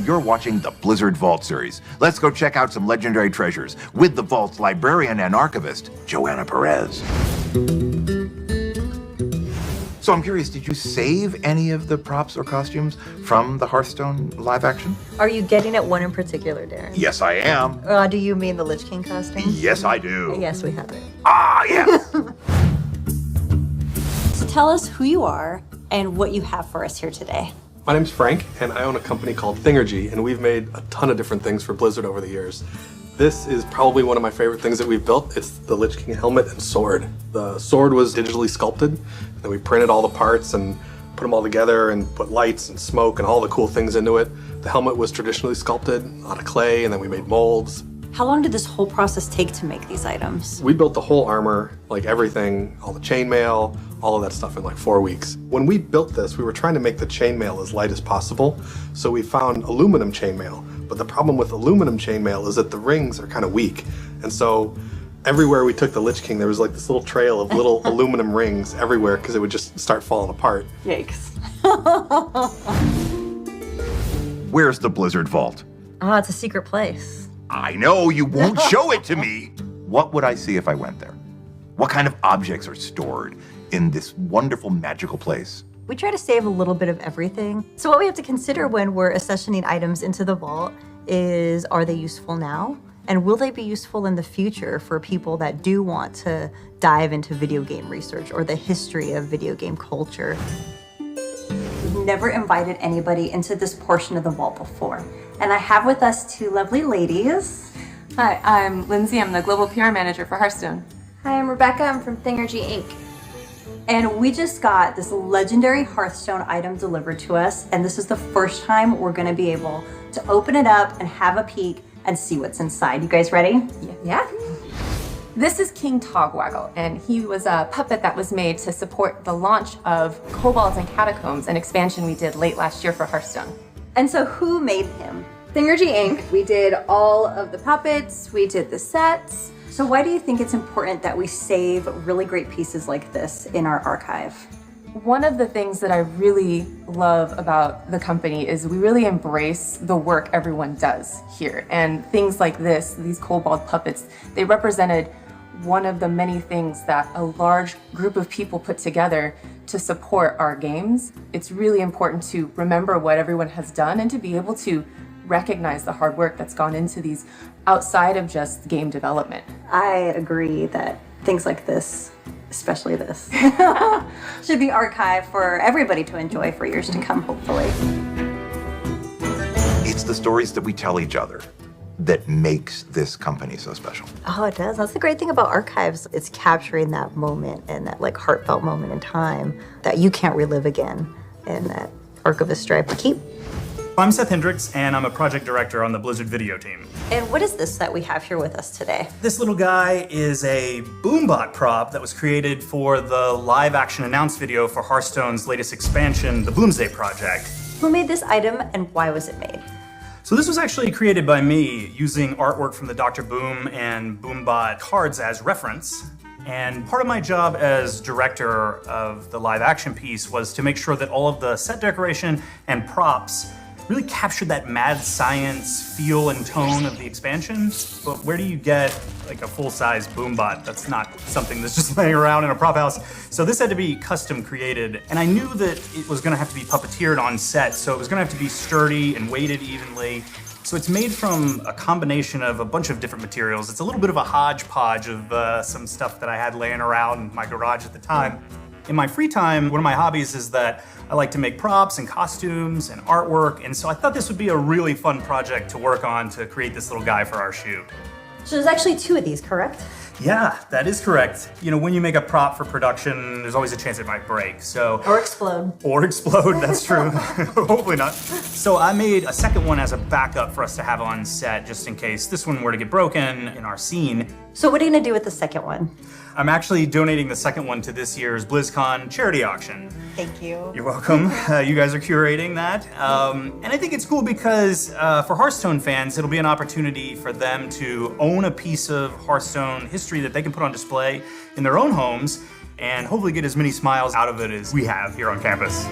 you're watching the Blizzard Vault series. Let's go check out some legendary treasures with the Vault's librarian and archivist, Joanna Perez. So I'm curious, did you save any of the props or costumes from the Hearthstone live action? Are you getting at one in particular, Darren? Yes, I am. Do you mean the Lich King costume? Yes, I do. Yes, we have it. Ah, yes! So tell us who you are and what you have for us here today. My name's Frank, and I own a company called Thingergy, and we've made a ton of different things for Blizzard over the years. This is probably one of my favorite things that we've built. It's the Lich King helmet and sword. The sword was digitally sculpted, and we printed all the parts and put them all together and put lights and smoke and all the cool things into it. The helmet was traditionally sculpted out of clay, and then we made molds. How long did this whole process take to make these items? We built the whole armor, like everything, all the chainmail, all of that stuff in like 4 weeks. When we built this, we were trying to make the chainmail as light as possible, so we found aluminum chainmail. But the problem with aluminum chainmail is that the rings are kind of weak. And so everywhere we took the Lich King, there was like this little trail of little aluminum rings everywhere because it would just start falling apart. Yikes. Where's the Blizzard Vault? Oh, it's a secret place. I know, you won't show it to me. What would I see if I went there? What kind of objects are stored in this wonderful, magical place? We try to save a little bit of everything. So what we have to consider when we're accessioning items into the vault is, are they useful now? And will they be useful in the future for people that do want to dive into video game research or the history of video game culture? We've never invited anybody into this portion of the vault before. And I have with us two lovely ladies. Hi, I'm Lindsay. I'm the Global PR Manager for Hearthstone. Hi, I'm Rebecca. I'm from Thingergy Inc. And we just got this legendary Hearthstone item delivered to us, and this is the first time we're gonna be able to open it up and have a peek and see what's inside. You guys ready? Yeah. This is King Togwaggle, and he was a puppet that was made to support the launch of Kobolds and Catacombs, an expansion we did late last year for Hearthstone. And so who made him? Thingergy Inc. We did all of the puppets, we did the sets. So why do you think it's important that we save really great pieces like this in our archive? One of the things that I really love about the company is we really embrace the work everyone does here. And things like this, these kobold puppets, they represented one of the many things that a large group of people put together to support our games. It's really important to remember what everyone has done and to be able to recognize the hard work that's gone into these outside of just game development. I agree that things like this, especially this, should be archived for everybody to enjoy for years to come, hopefully. It's the stories that we tell each other that makes this company so special. Oh, it does. That's the great thing about archives. It's capturing that moment and that like heartfelt moment in time that you can't relive again in that archivist strive to keep. I'm Seth Hendricks, and I'm a project director on the Blizzard video team. And what is this that we have here with us today? This little guy is a Boombot prop that was created for the live action announce video for Hearthstone's latest expansion, the Bloomsday Project. Who made this item and why was it made? So this was actually created by me using artwork from the Dr. Boom and Boombot cards as reference. And part of my job as director of the live action piece was to make sure that all of the set decoration and props really captured that mad science feel and tone of the expansion. But where do you get like a full-size Boombot? That's not something that's just laying around in a prop house. So this had to be custom created. And I knew that it was gonna have to be puppeteered on set. So it was gonna have to be sturdy and weighted evenly. So it's made from a combination of a bunch of different materials. It's a little bit of a hodgepodge of some stuff that I had laying around in my garage at the time. In my free time, one of my hobbies is that I like to make props and costumes and artwork, and so I thought this would be a really fun project to work on to create this little guy for our shoot. So there's actually two of these, correct? Yeah, that is correct. You know, when you make a prop for production, there's always a chance it might break, so... Or explode. Or explode, that's true. Hopefully not. So I made a second one as a backup for us to have on set, just in case this one were to get broken in our scene. So what are you gonna do with the second one? I'm actually donating the second one to this year's BlizzCon charity auction. Thank you. You're welcome. You guys are curating that. And I think it's cool because for Hearthstone fans, it'll be an opportunity for them to own a piece of Hearthstone history that they can put on display in their own homes and hopefully get as many smiles out of it as we have here on campus.